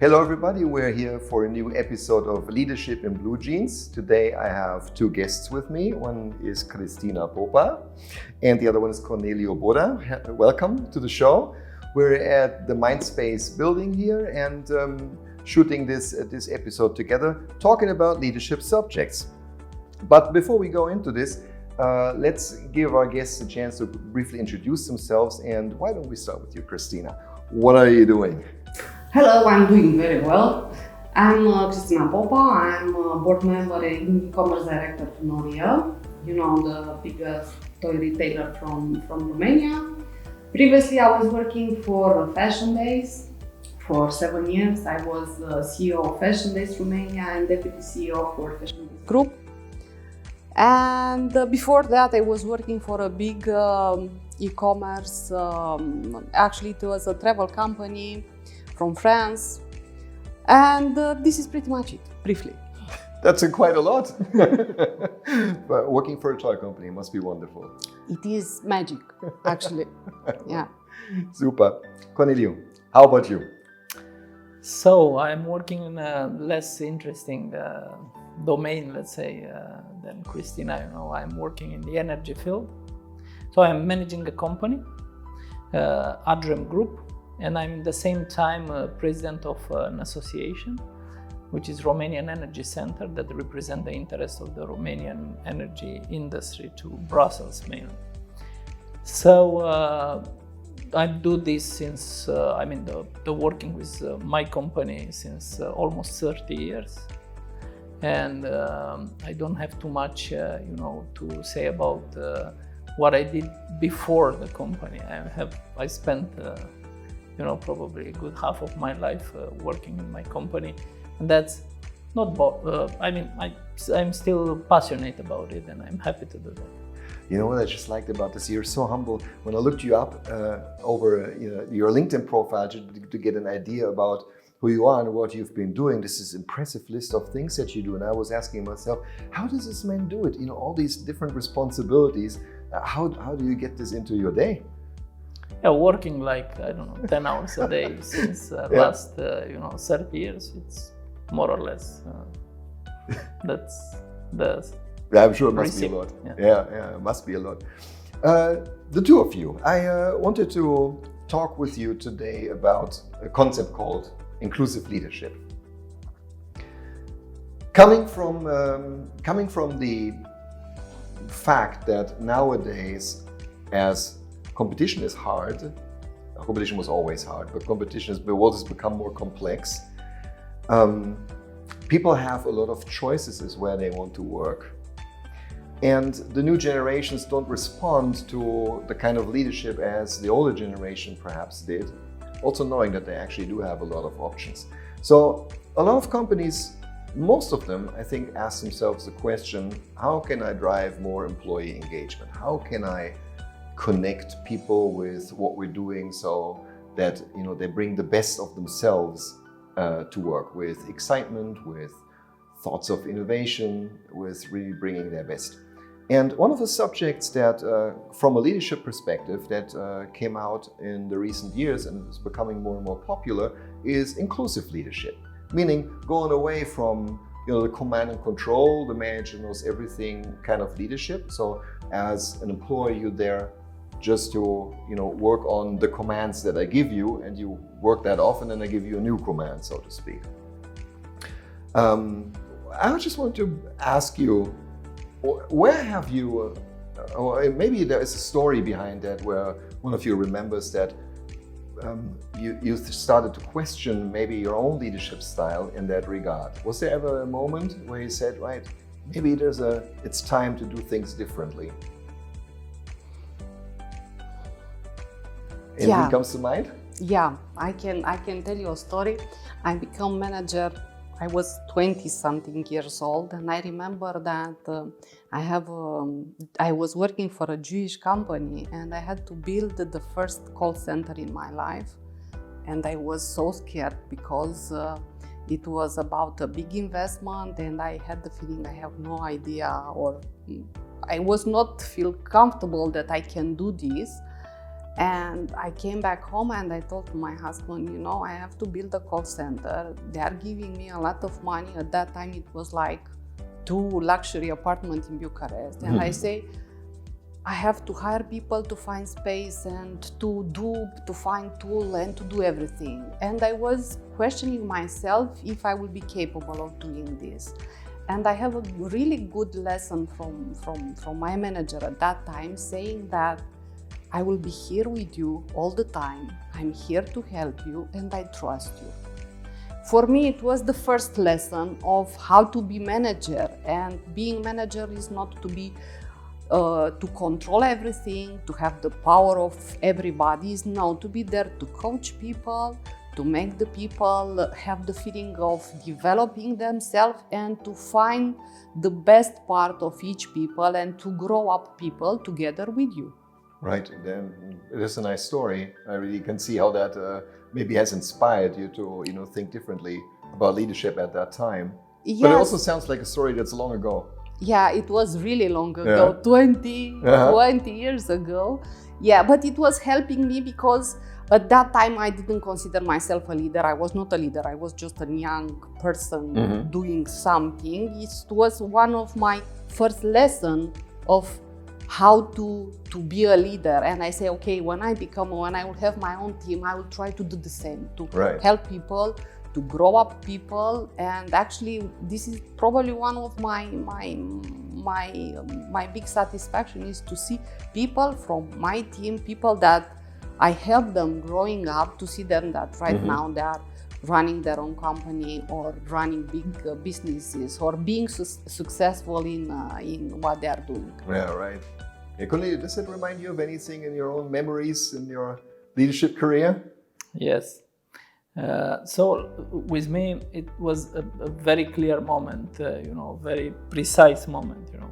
Hello everybody, we're here for a new episode of Leadership in Blue Jeans. Today I have two guests with me. One is Cristina Popa and the other one is Corneliu, Bodea. Welcome to the show. We're at the Mindspace building here and shooting this episode together, talking about leadership subjects. But before we go into this, let's give our guests a chance to briefly introduce themselves. And why don't we start with you, Cristina? What are you doing? Hello, I'm doing very well. I'm Cristina Popa. I'm a board member and e-commerce director for Bodea, the biggest toy retailer from Romania. Previously, I was working for Fashion Days for 7 years. I was CEO of Fashion Days Romania and Deputy CEO for Fashion Days Group. And before that, I was working for a big e-commerce, actually it was a travel company from France. And this is pretty much it, briefly. That's quite a lot. But working for a toy company must be wonderful. It is magic, actually. Yeah. Super. Corneliu, how about you? So I'm working in a less interesting domain, let's say, than Cristina. I'm working in the energy field. So I'm managing a company, Adrem Group, and I'm at the same time president of an association, which is Romanian Energy Center, that represent the interest of the Romanian energy industry to Brussels mainly. So I do this since, the working with my company since almost 30 years. And I don't have too much, to say about what I did before the company. I spent, probably a good half of my life working in my company, and that's not. I'm still passionate about it, and I'm happy to do that. You know what I just liked about this? You're so humble. When I looked you up over your LinkedIn profile to get an idea about who you are and what you've been doing, this is an impressive list of things that you do. And I was asking myself, how does this man do it? all these different responsibilities. How do you get this into your day? Yeah, working 10 hours a day since last 30 years. It's more or less that's the. Yeah, I'm sure it must be a lot. Yeah, it must be a lot. The two of you, I wanted to talk with you today about a concept called inclusive leadership. Coming from the fact that nowadays, as competition is hard, competition was always hard, but the world has become more complex. People have a lot of choices as where they want to work. And the new generations don't respond to the kind of leadership as the older generation perhaps did, also knowing that they actually do have a lot of options. So a lot of companies, most of them, I think, ask themselves the question, how can I drive more employee engagement? How can I connect people with what we're doing so that they bring the best of themselves to work, with excitement, with thoughts of innovation, with really bringing their best. And one of the subjects that, from a leadership perspective, that came out in the recent years and is becoming more and more popular is inclusive leadership, meaning going away from the command and control, the manager knows everything kind of leadership. So as an employee, you're there just to work on the commands that I give you, and you work that off, and then I give you a new command, so to speak. I just want to ask you, where have you, or maybe there is a story behind that where one of you remembers that you started to question maybe your own leadership style in that regard. Was there ever a moment where you said, right, maybe it's time to do things differently? Anything comes to mind? Yeah, I can tell you a story. I became manager. I was 20-something years old, and I remember that I was working for a Jewish company, and I had to build the first call center in my life. And I was so scared because it was about a big investment, and I had the feeling I have no idea, or I was not feel comfortable that I can do this. And I came back home and I told my husband, you know, I have to build a call center. They are giving me a lot of money. At that time, it was like 2 luxury apartments in Bucharest. And I say, I have to hire people to find space and to find tool and to do everything. And I was questioning myself if I will be capable of doing this. And I have a really good lesson from my manager at that time, saying that I will be here with you all the time. I'm here to help you and I trust you. For me, it was the first lesson of how to be manager. And being manager is not to be to control everything, to have the power of everybody. Is now to be there to coach people, to make the people have the feeling of developing themselves and to find the best part of each people and to grow up people together with you. Right, then it is a nice story. I really can see how that maybe has inspired you to, you know, think differently about leadership at that time. Yes. But it also sounds like a story that's long ago. Yeah, it was really long ago, 20 years ago. Yeah, but it was helping me because at that time I didn't consider myself a leader. I was not a leader. I was just a young person doing something. It was one of my first lessons of how to be a leader. And I say, okay, when I will have my own team, I will try to do the same, to help people, to grow up people. And actually, this is probably one of my big satisfaction is to see people from my team, people that I help them growing up, to see them that right now they are running their own company or running big businesses or being successful in what they are doing. Yeah, right. Yeah, Corneliu, does it remind you of anything in your own memories in your leadership career? Yes. So with me, it was a very clear moment, you know, very precise moment, you know,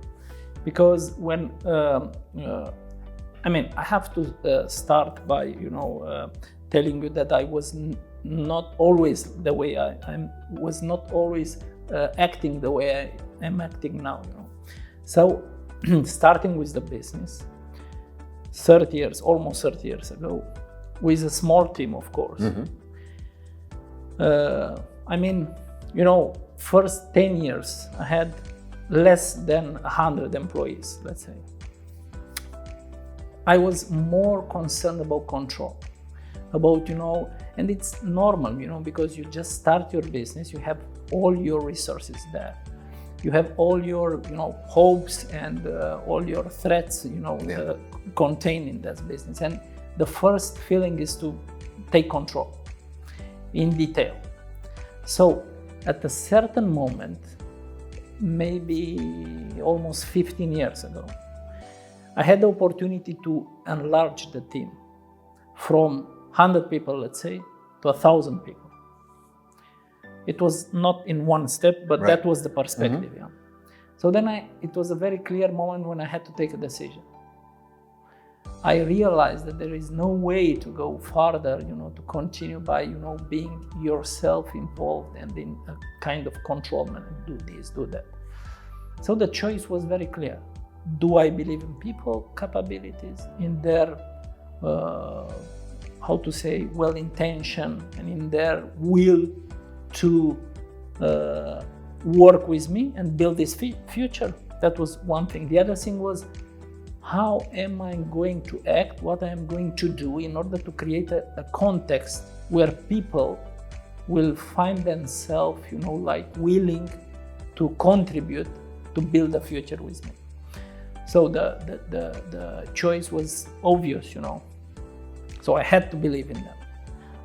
because when, I mean, I have to start by, you know, telling you that I was not always the way I was not always acting the way I am acting now, you know. So starting with the business, almost 30 years ago, with a small team, of course. I mean, you know, first 10 years, I had less than 100 employees, let's say. I was more concerned about control, about, you know, and it's normal, you know, because you just start your business, you have all your resources there. You have all your, you know, hopes and all your threats, you know, contained in that business. And the first feeling is to take control in detail. So at a certain moment, maybe almost 15 years ago, I had the opportunity to enlarge the team from 100 people, let's say, to 1,000 people. It was not in one step, but that was the perspective. Yeah. So then it was a very clear moment when I had to take a decision. I realized that there is no way to go farther, you know, to continue by, you know, being yourself involved and in a kind of controlment and do this, do that. So the choice was very clear. Do I believe in people capabilities, in their, how to say, well-intention and in their will to work with me and build this future? That was one thing. The other thing was, how am I going to act, what I am going to do in order to create a context where people will find themselves, you know, like willing to contribute to build a future with me. So the choice was obvious, you know. So I had to believe in them.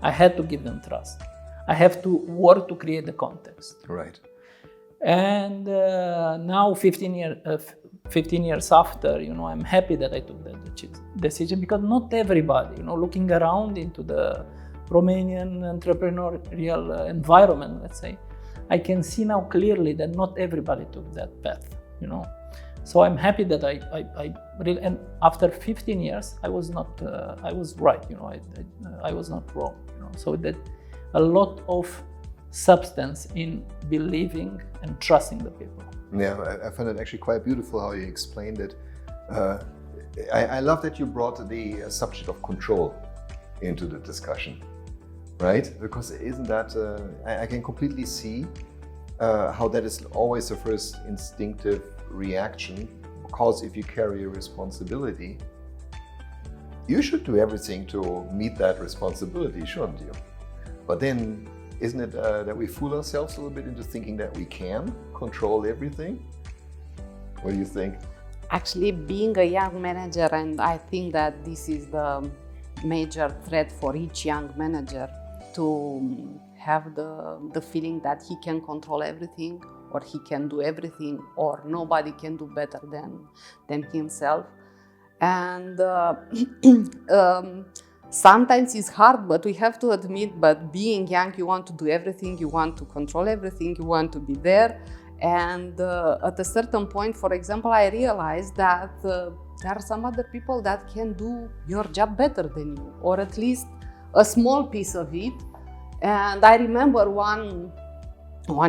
I had to give them trust. I have to work to create the context. Right. And now 15 years after, you know, I'm happy that I took that decision, because not everybody, you know, looking around into the Romanian entrepreneurial environment, let's say, I can see now clearly that not everybody took that path, you know. So I'm happy that I really, and after 15 years, I was right, you know, I was not wrong, you know. So that a lot of substance in believing and trusting the people. Yeah, I found it actually quite beautiful how you explained it. I love that you brought the subject of control into the discussion, right? Because isn't that, I can completely see how that is always the first instinctive reaction, because if you carry a responsibility, you should do everything to meet that responsibility, shouldn't you? But then, isn't it that we fool ourselves a little bit into thinking that we can control everything? What do you think? Actually, being a young manager, and I think that this is the major threat for each young manager, to have the feeling that he can control everything, or he can do everything, or nobody can do better than himself. And sometimes it's hard, but we have to admit, but being young, you want to do everything, you want to control everything, you want to be there. And at a certain point, for example, I realized that there are some other people that can do your job better than you, or at least a small piece of it. And I remember one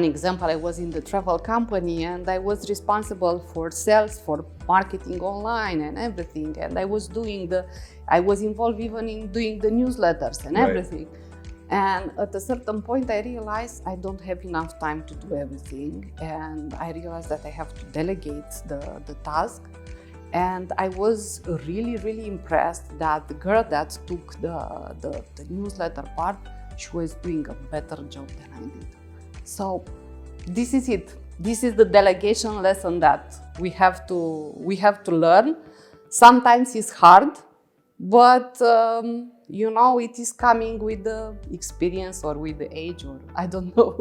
example. I was in the travel company and I was responsible for sales, for marketing online and everything. And I was involved even in doing the newsletters and everything. And at a certain point, I realized I don't have enough time to do everything. And I realized that I have to delegate the task. And I was really, really impressed that the girl that took the newsletter part, she was doing a better job than I did. So this is it. This is the delegation lesson that we have to learn. Sometimes it's hard, but it is coming with the experience or with the age, or I don't know.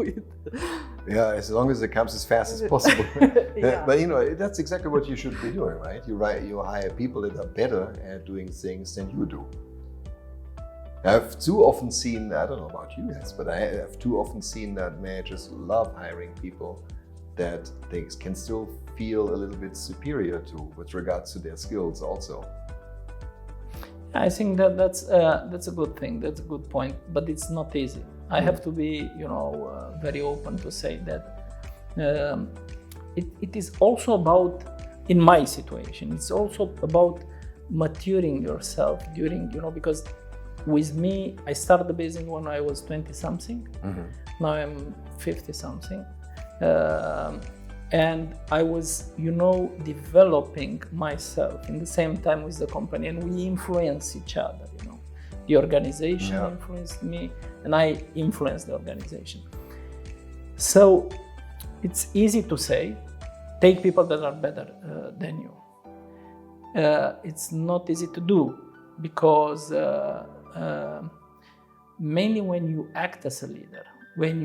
Yeah, as long as it comes as fast as possible. Yeah. But that's exactly what you should be doing, right? You hire people that are better at doing things than you do. I've too often seen, I don't know about you guys, but I have too often seen that managers love hiring people that they can still feel a little bit superior to with regards to their skills also. I think that's a good thing. That's a good point, but it's not easy. I have to be, very open to say that it is also about, in my situation, it's also about maturing yourself during, because with me, I started the business when I was 20-something. Mm-hmm. Now I'm 50-something. And I was, developing myself in the same time with the company, and we influence each other, The organization influenced me, and I influenced the organization. So it's easy to say, take people that are better than you. It's not easy to do, because mainly when you act as a leader, when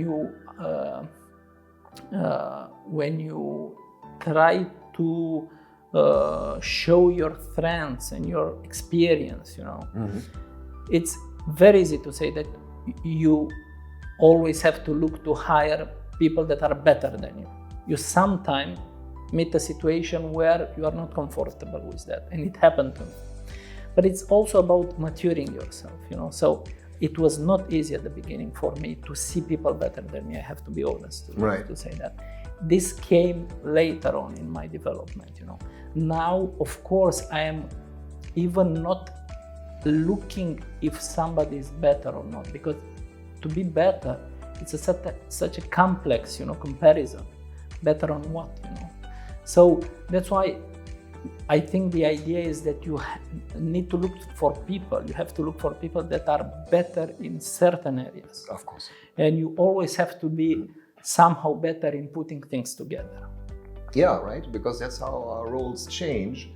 you try to show your strengths and your experience, mm-hmm. It's very easy to say that you always have to look to hire people that are better than you. You sometimes meet a situation where you are not comfortable with that, and it happened to me. But it's also about maturing yourself, So it was not easy at the beginning for me to see people better than me. I have to be honest to say that. This came later on in my development, Now, of course, I am even not looking if somebody is better or not, because to be better, it's such a complex, comparison. Better on what, So that's why I think the idea is that you need to look for people. You have to look for people that are better in certain areas. Of course. And you always have to be somehow better in putting things together. Yeah, right. Because that's how our roles change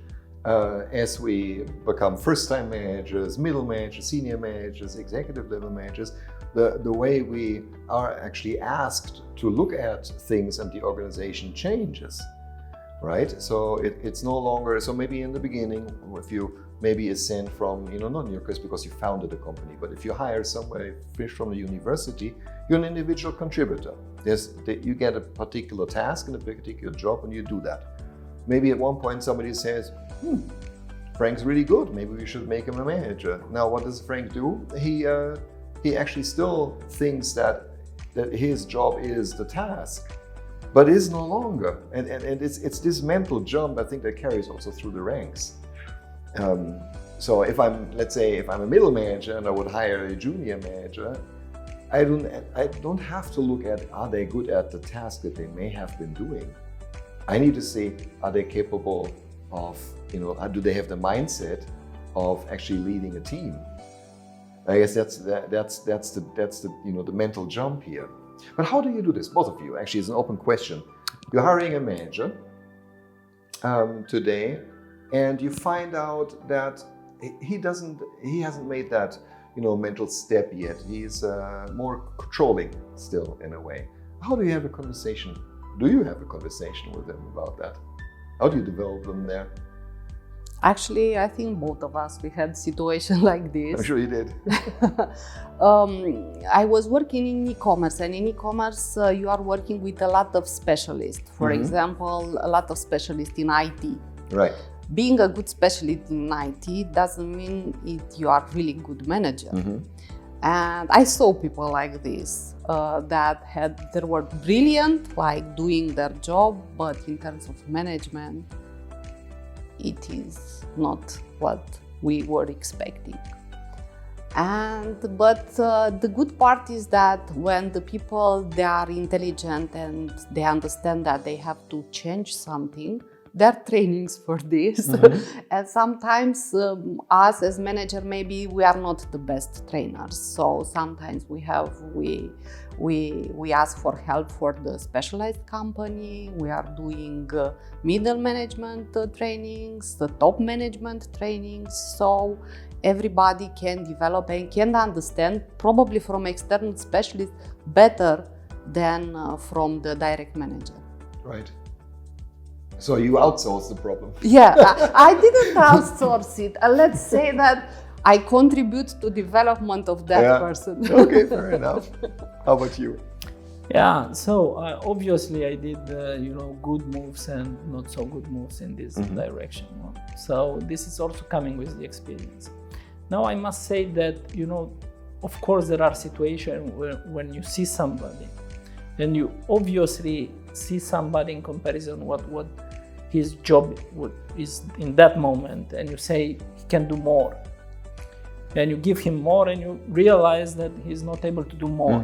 as we become first-time managers, middle managers, senior managers, executive level managers. The way we are actually asked to look at things and the organization changes. Right, so it's no longer, so maybe in the beginning, if you maybe ascend from, not in your case because you founded a company, but if you hire somebody fresh from the university, you're an individual contributor. You get a particular task and a particular job, and you do that. Maybe at one point somebody says, Frank's really good, maybe we should make him a manager. Now what does Frank do? He actually still thinks that his job is the task, but it is no longer. And it's this mental jump, I think, that carries also through the ranks. So if let's say if I'm a middle manager and I would hire a junior manager, I don't have to look at are they good at the task that they may have been doing. I need to say, are they capable of, do they have the mindset of actually leading a team? I guess that's the mental jump here. But how do you do this? Both of you, actually, it's an open question. You're hiring a manager today, and you find out that he hasn't made that mental step yet. He's more controlling still in a way. How do you have a conversation? Do you have a conversation with them about that? How do you develop them there? Actually, I think both of us, we had situation like this. I'm sure you did. I was working in e-commerce, and in e-commerce you are working with a lot of specialists. For example, a lot of specialists in IT. Right. Being a good specialist in IT doesn't mean you are really good manager. And I saw people like this that were brilliant, like doing their job, but in terms of management, it is not what we were expecting. But the good part is that when the people, they are intelligent and they understand that they have to change something, there are trainings for this. And sometimes us as manager, maybe we are not the best trainers. So sometimes we ask for help for the specialized company. We are doing middle management trainings, the top management trainings. So everybody can develop and can understand, probably from external specialists, better than from the direct manager. Right. So you outsource the problem. Yeah, I didn't outsource it. Let's say that I contribute to development of that person. Okay, fair enough. How about you? Yeah, so obviously I did good moves and not so good moves in this direction. So this is also coming with the experience. Now I must say that, of course there are situations when you see somebody and you obviously see somebody in comparison what his job is in that moment, and you say he can do more, and you give him more and you realize that he's not able to do more,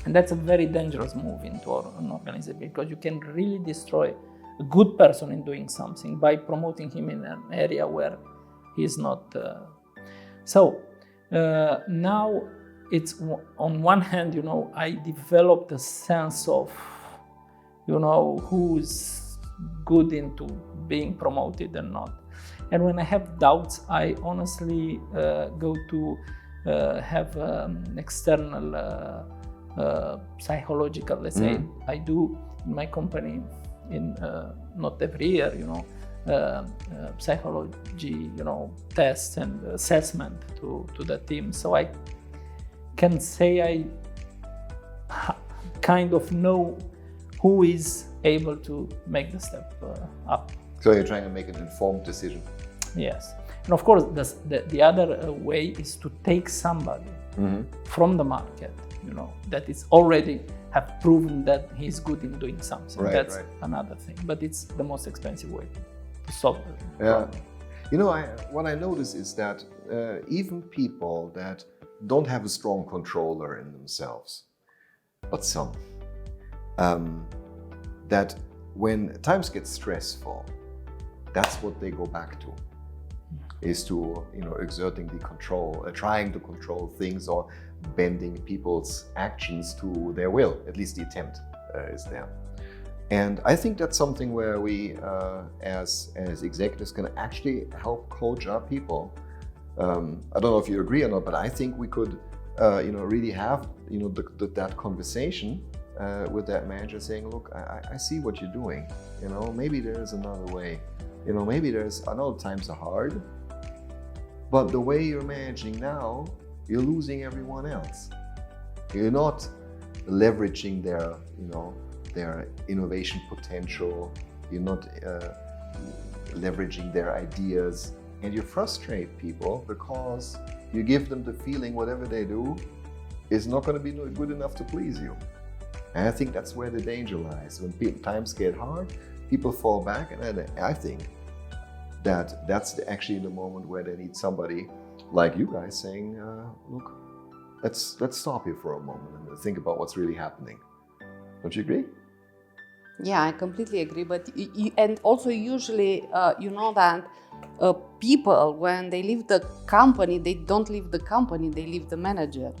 and that's a very dangerous move into an organization, because you can really destroy a good person in doing something by promoting him in an area where he's not. Now it's on one hand, I developed a sense of, who's good into being promoted and not. And when I have doubts, I honestly go to have an external psychological, let's say, I do in my company in not every year, psychology, tests and assessment to the team. So I can say I kind of know who is able to make the step up. So you're trying to make an informed decision. Yes. And of course, the other way is to take somebody from the market, that is already have proven that he's good in doing something. Right, That's another thing. But it's the most expensive way to solve the problem. What I notice is that even people that don't have a strong controller in themselves, but some, that when times get stressful, that's what they go back to, is to exerting the control, trying to control things or bending people's actions to their will. At least the attempt is there. And I think that's something where we, as executives, can actually help coach our people. I don't know if you agree or not, but I think we could, really have, that conversation with that manager, saying, "Look, I see what you're doing. Maybe there is another way. Maybe I know times are hard, but the way you're managing now, you're losing everyone else. You're not leveraging their innovation potential. You're not leveraging their ideas, and you frustrate people because you give them the feeling whatever they do is not going to be good enough to please you." And I think that's where the danger lies. When times get hard, people fall back, and I think that's actually the moment where they need somebody like you guys saying, look, let's stop here for a moment and think about what's really happening. Don't you agree? Yeah, I completely agree. But and also usually, you know that people, when they leave the company, they don't leave the company, they leave the manager.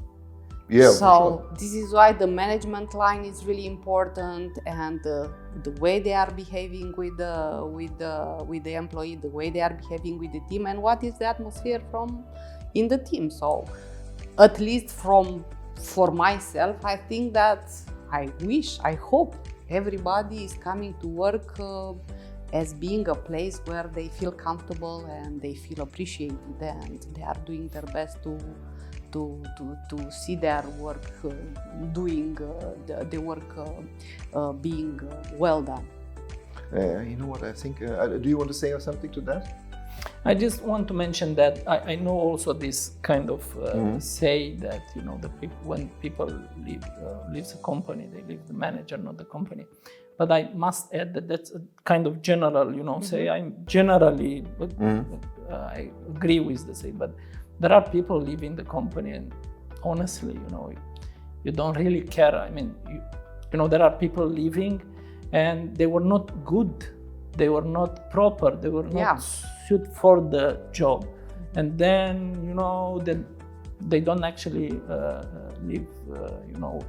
Yeah, so for sure. This is why the management line is really important, and the way they are behaving with the employee, the way they are behaving with the team, and what is the atmosphere in the team. So at least for myself, I think that I hope everybody is coming to work as being a place where they feel comfortable and they feel appreciated, and they are doing their best to see their work doing the work being well done. You know what I think? Do you want to say something to that? I just want to mention that I know also this kind of say that, you know, when people leave the company, they leave the manager, not the company. But I must add that that's a kind of general, you know, say I'm generally, I agree with the say, but there are people leaving the company, and honestly, you know, you don't really care. I mean, you know, there are people leaving and they were not good, they were not proper, they were not suited for the job. And then, you know, then they don't actually leave, you know,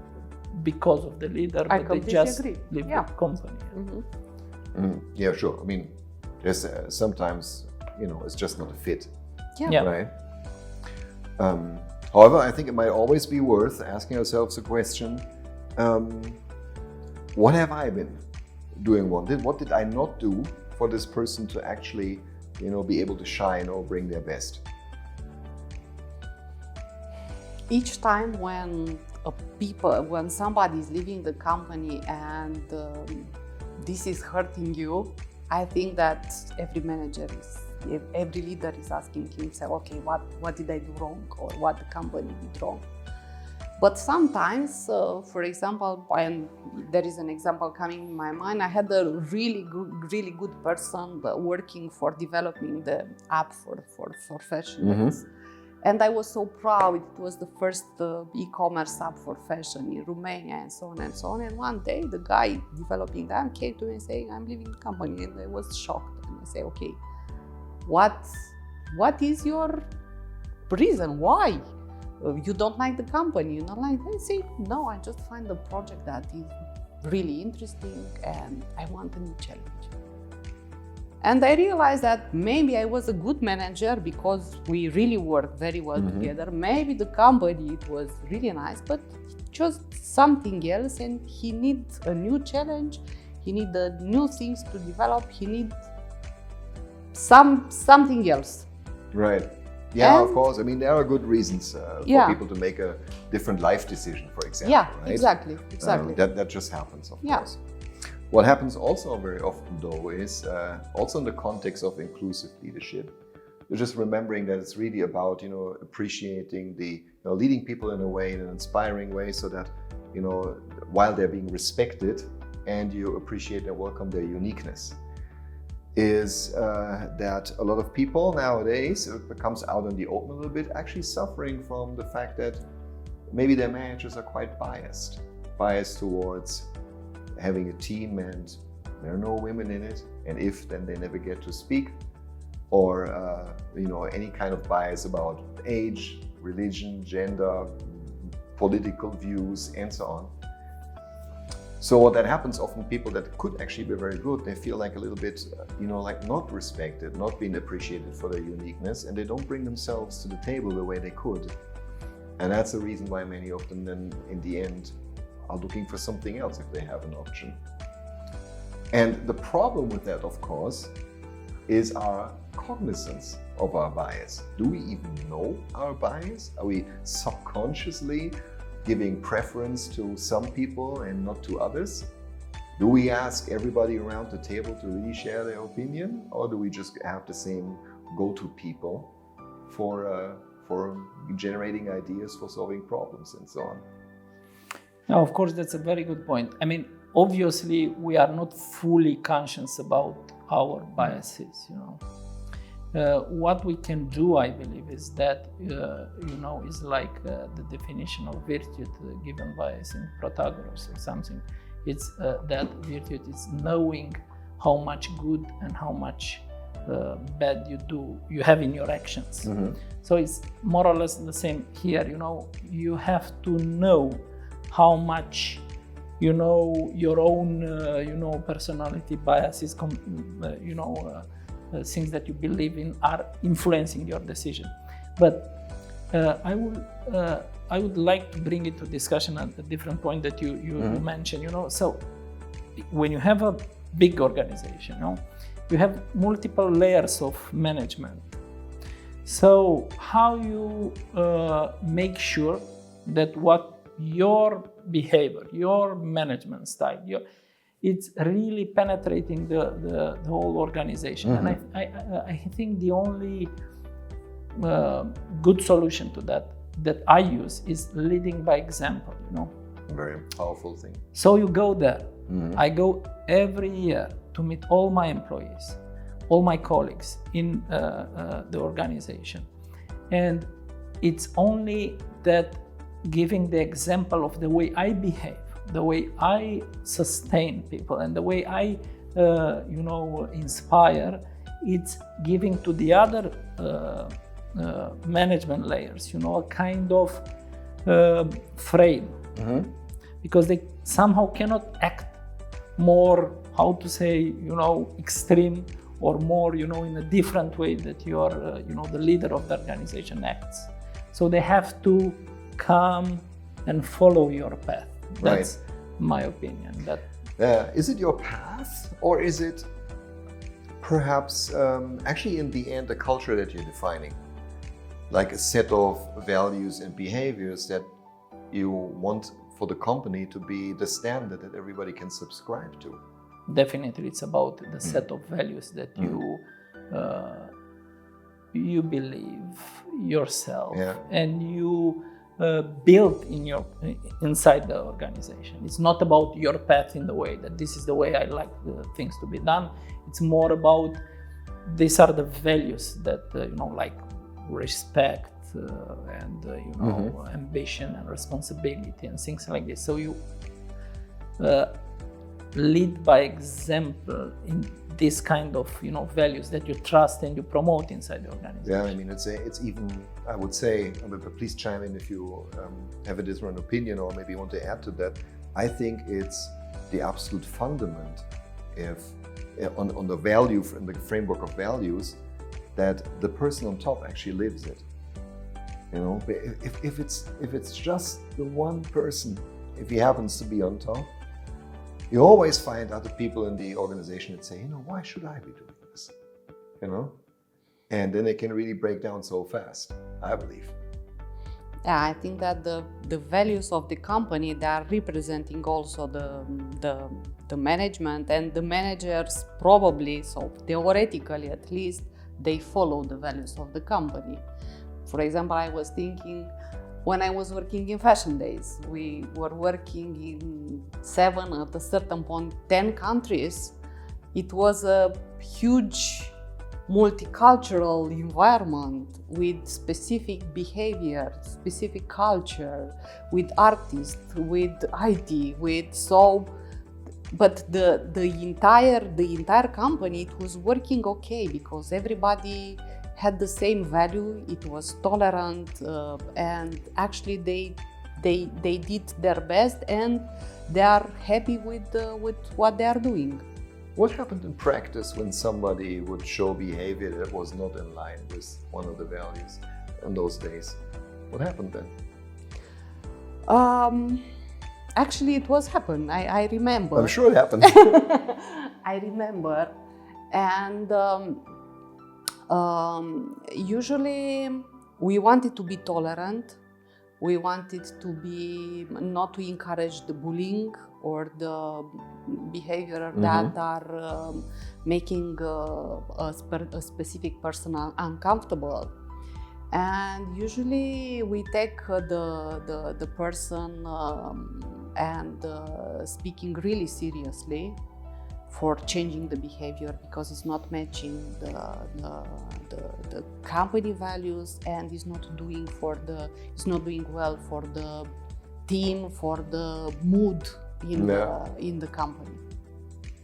because of the leader, but they just leave the company. Yeah, sure. I mean, there's sometimes, you know, it's just not a fit. Right? However, I think it might always be worth asking ourselves a question, what have I been doing wrong? What did I not do for this person to actually, you know, be able to shine or bring their best? Each time when somebody is leaving the company and this is hurting you, I think that every leader is asking himself, okay, what did I do wrong, or what the company did wrong? But sometimes, for example, and there is an example coming in my mind, I had a really good person working for developing the app for fashion. And I was so proud. It was the first e-commerce app for fashion in Romania, and so on and so on. And one day, the guy developing the app came to me saying, I'm leaving the company. And I was shocked. And I say, okay, what is your reason? Why? You don't like the company? You don't like it? I say, no, I just find the project that is really interesting and I want a new challenge. And I realized that maybe I was a good manager because we really worked very well together. Maybe the company, it was really nice, but just something else, and he needs a new challenge. He needs new things to develop. He needs something else. Right. Yeah, of course. I mean, there are good reasons for people to make a different life decision, for example. Yeah, right? Exactly. That just happens, of course. What happens also very often, though, is also in the context of inclusive leadership, you're just remembering that it's really about, you know, appreciating leading people in a way, in an inspiring way, so that, you know, while they're being respected and you appreciate and welcome their uniqueness, is that a lot of people nowadays, it comes out in the open a little bit, actually suffering from the fact that maybe their managers are quite biased towards having a team and there are no women in it, and if, then they never get to speak, or you know, any kind of bias about age, religion, gender, political views, and so on. So what that happens, often people that could actually be very good, they feel like a little bit, you know, like not respected, not being appreciated for their uniqueness, and they don't bring themselves to the table the way they could. And that's the reason why many of them then, in the end, are looking for something else if they have an option. And the problem with that, of course, is our cognizance of our bias. Do we even know our bias? Are we subconsciously giving preference to some people and not to others? Do we ask everybody around the table to really share their opinion, or do we just have the same go-to people for generating ideas for solving problems and so on? Now, of course, that's a very good point. I mean, obviously, we are not fully conscious about our biases, you know. what we can do, I believe, is that is like the definition of virtue given by Saint Protagoras or something. It's that virtue is knowing how much good and how much bad you have in your actions. So it's more or less the same here. You have to know how much your own personality biases, things that you believe in are influencing your decision. But I would like to bring it to discussion at a different point that you mentioned. So when you have a big organization, you have multiple layers of management. So how you make sure that what your behavior, your management style, it's really penetrating the whole organization. And I think the only good solution to that I use is leading by example. Very powerful thing. So you go there. I go every year to meet all my employees, all my colleagues in the organization, and it's only that giving the example of the way I behave, the way I sustain people, and the way I inspire. It's giving to the other management layers, a kind of frame, because they somehow cannot act more, how to say, extreme or more, in a different way that you are, the leader of the organization acts. So they have to come and follow your path. That's my opinion. Is it your path, or is it perhaps actually in the end a culture that you're defining? Like a set of values and behaviors that you want for the company to be the standard that everybody can subscribe to? Definitely, it's about the set of values that you believe yourself and you build inside the organization. It's not about your path in the way that this is the way I like the things to be done. It's more about these are the values that like respect and ambition and responsibility and things like this. So you lead by example in this kind of values that you trust and you promote inside the organization. Yeah, I mean it's even, I would say, but please chime in if you have a different opinion or maybe want to add to that. I think it's the absolute fundament on the value, in the framework of values, that the person on top actually lives it. If it's just the one person, if he happens to be on top, you always find other people in the organization that say, why should I be doing this? And then it can really break down so fast, I believe. Yeah, I think that the values of the company, they are representing also the management, and the managers probably, so theoretically at least, they follow the values of the company. For example, I was thinking, when I was working in Fashion Days, we were working in 7, at a certain point, 10 countries. It was a huge multicultural environment with specific behavior, specific culture, with artists, with IT, but the entire company, it was working okay because everybody had the same value. It was tolerant, and actually they did their best, and they are happy with what they are doing. What happened in practice when somebody would show behavior that was not in line with one of the values in those days? What happened then? Actually, it was happened. I remember. I'm sure it happened. I remember, and usually we wanted to be tolerant. We wanted to be not to encourage the bullying or the behavior that are making a specific person uncomfortable. And usually we take the person and speaking really seriously. for changing the behavior because it's not matching the company values and it's not doing well for the team, for the mood in the company.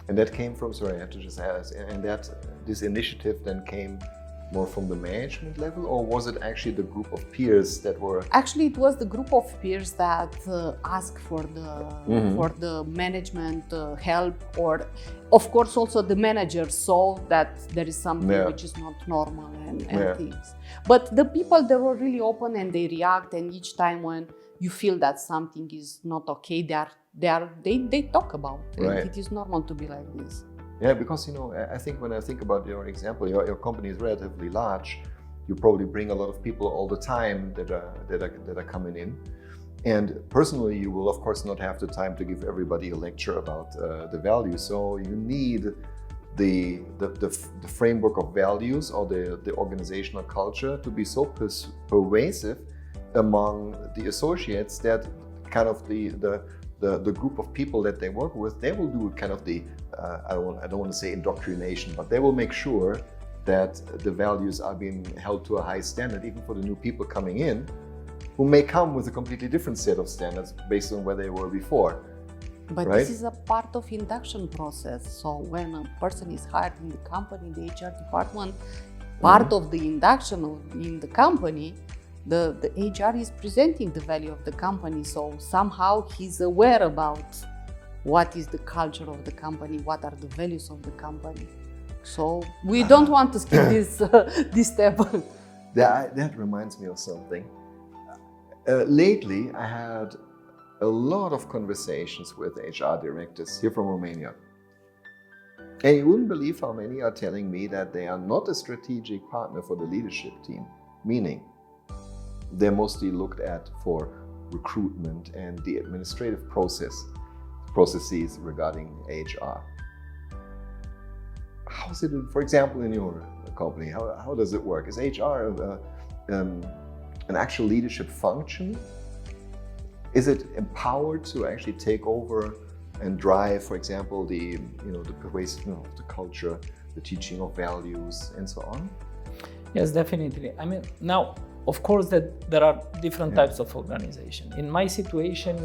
And that came from, sorry, I have to just ask, and that this initiative then came more from the management level, or was it actually the group of peers that were? Actually, it was the group of peers that asked for the management help, or of course also the manager saw that there is something which is not normal and things. But the people, they were really open and they react, and each time when you feel that something is not okay, they talk about it. Right. It is normal to be like this. Yeah, because I think when I think about your example, your company is relatively large. You probably bring a lot of people all the time that are coming in, and personally, you will of course not have the time to give everybody a lecture about the values. So you need the framework of values or the organizational culture to be so pervasive among the associates that kind of the group of people that they work with, they will do kind of the I don't want to say indoctrination, but they will make sure that the values are being held to a high standard, even for the new people coming in, who may come with a completely different set of standards based on where they were before. But right? This is a part of induction process. So when a person is hired in the company, the HR department, part of the induction in the company, the HR is presenting the value of the company. So somehow he's aware about what is the culture of the company, what are the values of the company. So we don't want to skip this step. That reminds me of something. Lately, I had a lot of conversations with HR directors here from Romania. And you wouldn't believe how many are telling me that they are not a strategic partner for the leadership team, meaning they're mostly looked at for recruitment and the administrative processes regarding HR. How is it, for example, in your company? How does it work? Is HR an actual leadership function? Is it empowered to actually take over and drive, for example, the pervasiveness of the culture, the teaching of values, and so on? Yes, definitely. I mean, now, of course, that there are different types of organization. In my situation,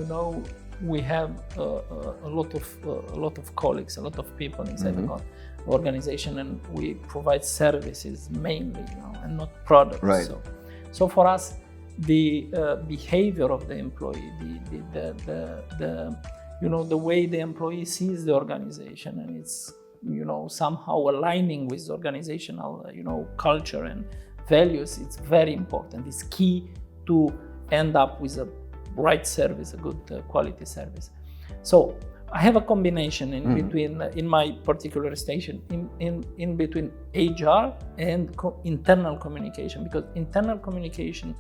we have a lot of colleagues, a lot of people inside the organization, and we provide services mainly, and not products. Right. So for us, the behavior of the employee, the way the employee sees the organization, and it's somehow aligning with organizational culture and values, it's very important. It's key to end up with a right service, a good quality service. So I have a combination in between, in my particular station, in between HR and internal communication, because internal communication,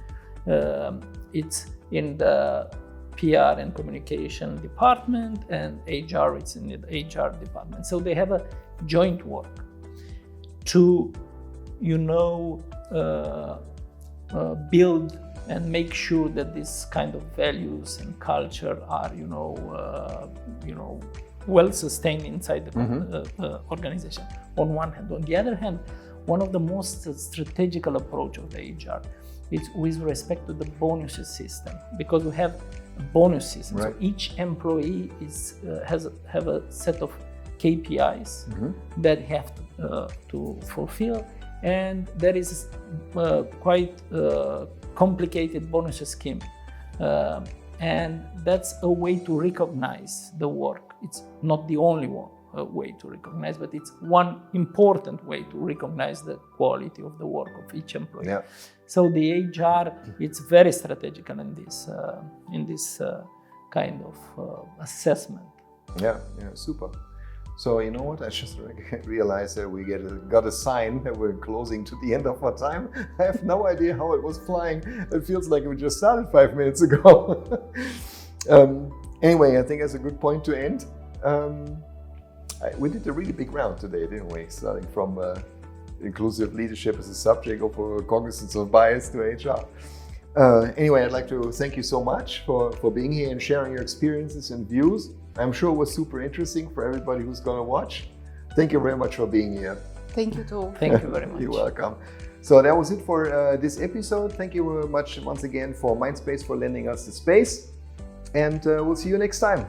it's in the PR and communication department, and HR, it's in the HR department. So they have a joint work to, build and make sure that this kind of values and culture are, well sustained inside the organization. On one hand, on the other hand, one of the most strategical approach of the HR is with respect to the bonuses system, because we have a bonus system. Right. So each employee have a set of KPIs that have to fulfill, and there is quite complicated bonus scheme, and that's a way to recognize the work. It's not the only way to recognize, but it's one important way to recognize the quality of the work of each employee. Yeah. So the HR, it's very strategical in this kind of assessment. Yeah, super. So you know what? I just realized that we got a sign that we're closing to the end of our time. I have no idea how it was flying. It feels like we just started 5 minutes ago. Anyway, I think that's a good point to end. We did a really big round today, didn't we? Starting from inclusive leadership as a subject of cognizance of bias to HR. Anyway, I'd like to thank you so much for being here and sharing your experiences and views. I'm sure it was super interesting for everybody who's going to watch. Thank you very much for being here. Thank you too. Thank you very much. You're welcome. So that was it for this episode. Thank you very much once again for Mindspace for lending us the space. And we'll see you next time.